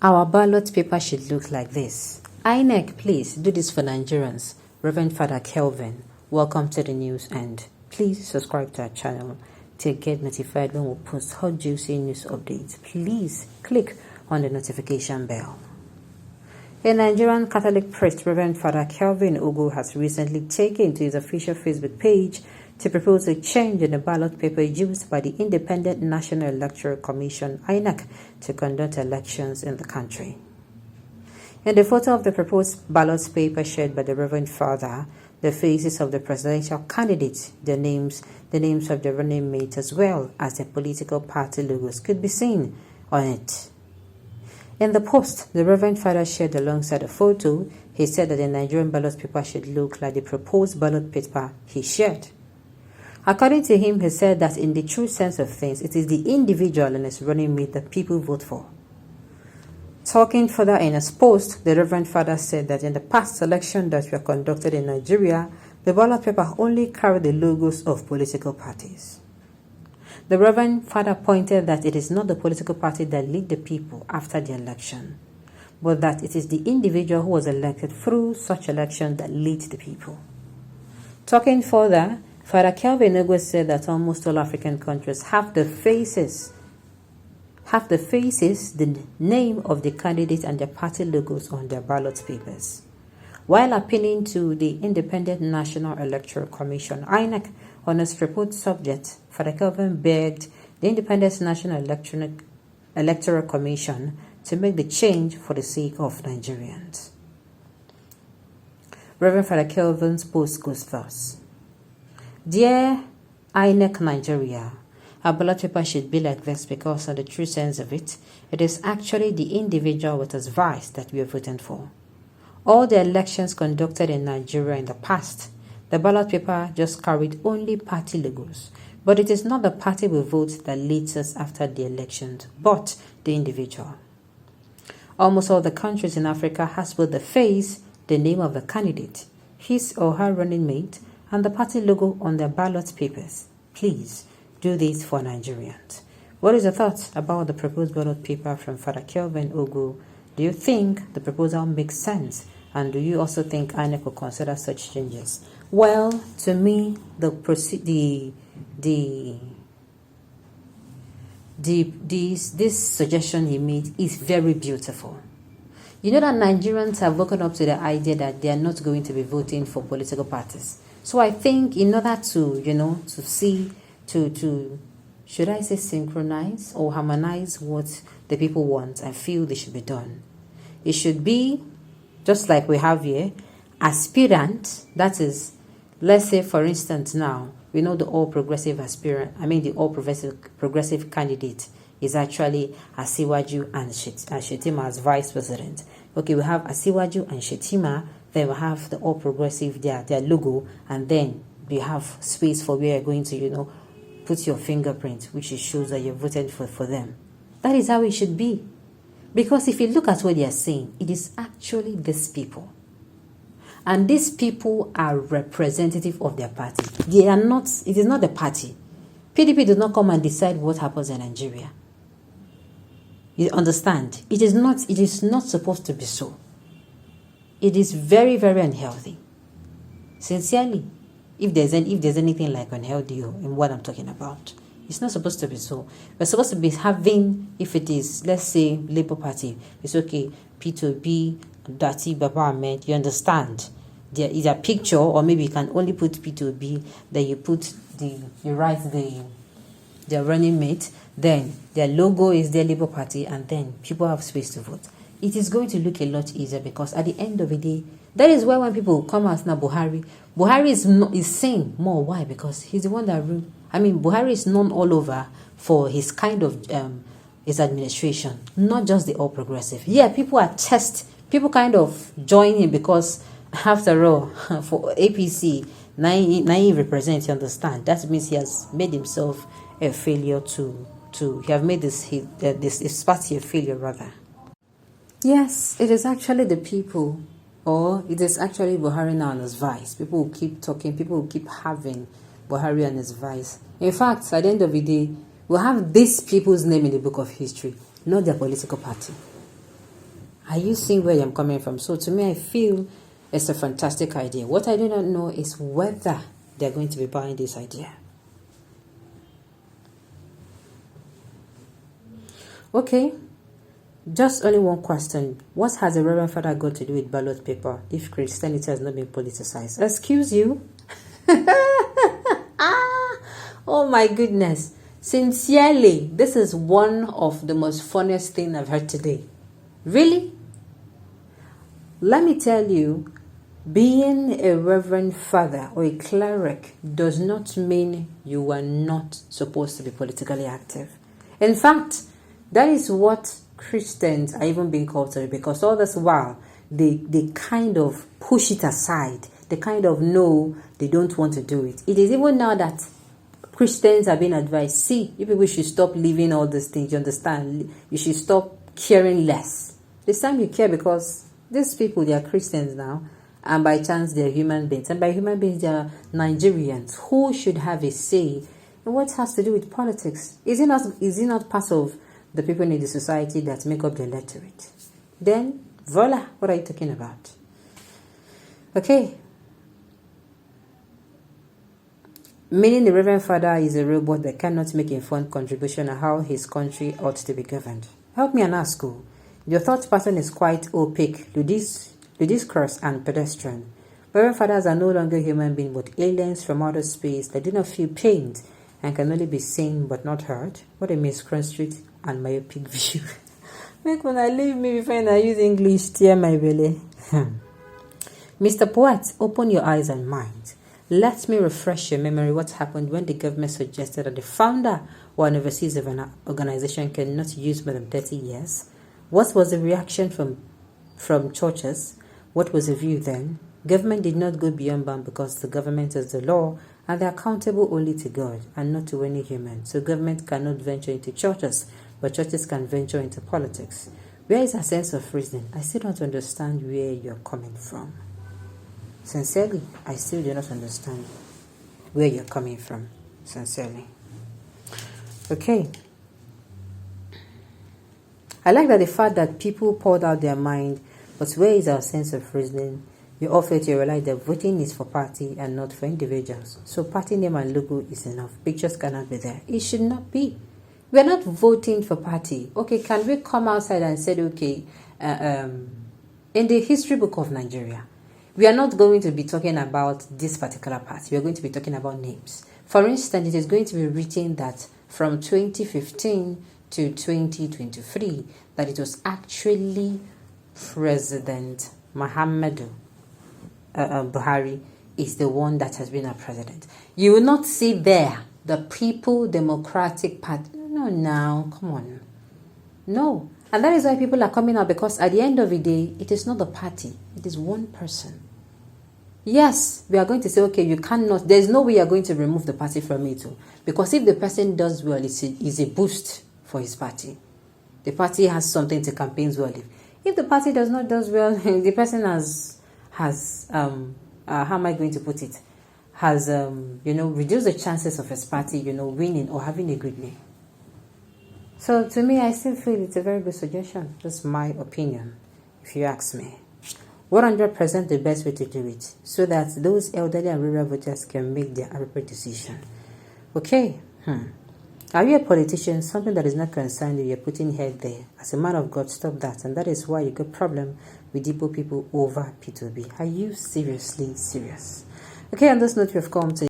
Our ballot paper should look like this. Inec, please do this for Nigerians. Reverend Father Kelvin, welcome to the news, and please subscribe to our channel to get notified when we post hot juicy news updates. Please click on the notification bell. A Nigerian Catholic priest, Reverend Father Kelvin Ugu, has recently taken to his official Facebook page to propose a change in the ballot paper used by the Independent National Electoral Commission, Inec, to conduct elections in the country. In the photo of the proposed ballot paper shared by the Reverend Father, the faces of the presidential candidates, the names of the running mates, as well as the political party logos could be seen on it. In the post, the Reverend Father shared alongside the photo, he said that the Nigerian ballot paper should look like the proposed ballot paper he shared. According to him, he said that in the true sense of things, it is the individual and his running mate that people vote for. Talking further in his post, the Reverend Father said that in the past election that were conducted in Nigeria, the ballot paper only carried the logos of political parties. The Reverend Father pointed that it is not the political party that lead the people after the election, but that it is the individual who was elected through such election that leads the people. Talking further, Father Kelvin Ugu said that almost all African countries have the faces, the name of the candidate and their party logos on their ballot papers. While appealing to the Independent National Electoral Commission, INEC, on its proposed subject, Father Kelvin begged the Independent National Electoral Commission to make the change for the sake of Nigerians. Reverend Father Kelvin's post goes thus: Dear INEC Nigeria, our ballot paper should be like this because in the true sense of it, it is actually the individual with his voice that we are voting for. All the elections conducted in Nigeria in the past, the ballot paper just carried only party logos, but it is not the party we vote that leads us after the elections, but the individual. Almost all the countries in Africa has both the face, the name of the candidate, his or her running mate, and the party logo on their ballot papers. Please do this for Nigerians. What is your thoughts about the proposed ballot paper from Father Kelvin Ugu? Do you think the proposal makes sense? And do you also think INEC will consider such changes? Well, to me, this suggestion he made is very beautiful. You know that Nigerians have woken up to the idea that they are not going to be voting for political parties. So I think in order to, should I say synchronize or harmonize what the people want, I feel they should be done. It should be, just like we have here, aspirant, that is, let's say for instance now, we know the all-progressive progressive candidate is actually Asiwaju and Shetima as vice president. Okay, we have Asiwaju and Shetima, then we have the all-progressive, their logo, and then we have space for where you're going to, put your fingerprint, which shows that you voted for them. That is how it should be. Because if you look at what they are saying, it is actually these people. And these people are representative of their party. They are not, it is not the party. PDP does not come and decide what happens in Nigeria. You understand? It is not supposed to be so. It is very, very unhealthy. Sincerely, if there's anything like unhealthy in what I'm talking about, it's not supposed to be so. We're supposed to be having, if it is, let's say, Labour Party, it's okay, P2B, Dati, Baba Ahmed, you understand? There is a picture, or maybe you can only put P2B, then you write their running mate, then their logo is their Labour Party, and then people have space to vote. It is going to look a lot easier because at the end of the day, that is why when people come out now, Buhari is saying more. Why? Because he's the one that ruled. Buhari is known all over for his kind of his administration, not just the all progressive. Yeah, people kind of join him because after all, for APC, naive represents, you understand. That means he has made himself a failure he have made this party a failure rather. Yes, it is actually the people, or it is actually Buhari now and his vice. People will keep talking, people will keep having Buhari and his vice. In fact, at the end of the day, we'll have these people's name in the book of history, not their political party. Are you seeing where I'm coming from? So to me, I feel it's a fantastic idea. What I do not know is whether they're going to be buying this idea. Okay, just only one question. What has the Reverend Father got to do with ballot paper if Christianity has not been politicized? Excuse you? Oh my goodness. Sincerely, this is one of the most funniest things I've heard today. Really? Let me tell you, being a Reverend Father or a cleric does not mean you are not supposed to be politically active. In fact, that is what Christians are even being called to, because all this while they kind of push it aside. They kind of know they don't want to do it. It is even now that Christians are being advised, see, you people should stop living all these things, you understand? You should stop caring less. This time you care because these people, they are Christians now, and by chance they are human beings. And by human beings, they are Nigerians who should have a say in what has to do with politics. Is it not part of the people in the society that make up the electorate? Then, voila, what are you talking about? Okay. Meaning the Reverend Father is a robot that cannot make informed contribution on how his country ought to be governed. Help me and ask you. Your thought pattern is quite opaque, ludicrous and pedestrian. Reverend Fathers are no longer human beings but aliens from outer space that do not feel pain and can only be seen but not heard. What a misconstrued and myopic view. Make when I leave me before I use English, tear my belly. Mr. Poet, open your eyes and mind. Let me refresh your memory what happened when the government suggested that the founder or an overseas of an organization cannot use more than 30 years. What was the reaction from churches? What was the view then? Government did not go beyond bound because the government is the law and they are accountable only to God and not to any human. So government cannot venture into churches, but churches can venture into politics. Where is a sense of reason? I still don't understand where you're coming from. Sincerely, I still do not understand where you're coming from. Sincerely. Okay. I like that the fact that people poured out their mind, but where is our sense of reasoning? You all fail to realize that voting is for party and not for individuals. So party name and logo is enough. Pictures cannot be there. It should not be. We are not voting for party. Okay, can we come outside and say, okay, in the history book of Nigeria, we are not going to be talking about this particular party. We are going to be talking about names. For instance, it is going to be written that from 2015 to 2023, that it was actually President Muhammadu Buhari is the one that has been our president. You will not see there the People Democratic Party. No, now, come on. No. And that is why people are coming out, because at the end of the day, it is not the party. It is one person. Yes, we are going to say, okay, you cannot, there's no way you're going to remove the party from it. Because if the person does well, it's a boost for his party. The party has something to campaign well. If the party does not do well, the person has how am I going to put it? Has, reduced the chances of his party, winning or having a good name. So to me, I still feel it's a very good suggestion. That's my opinion, if you ask me. 100% the best way to do it, so that those elderly and rural voters can make their appropriate decision. Okay. Are you a politician? Something that is not concerned you, you're putting head there. As a man of God, stop that. And that is why you got problem with Igbo people over P2B. Are you seriously serious? Okay, on this note, we've come to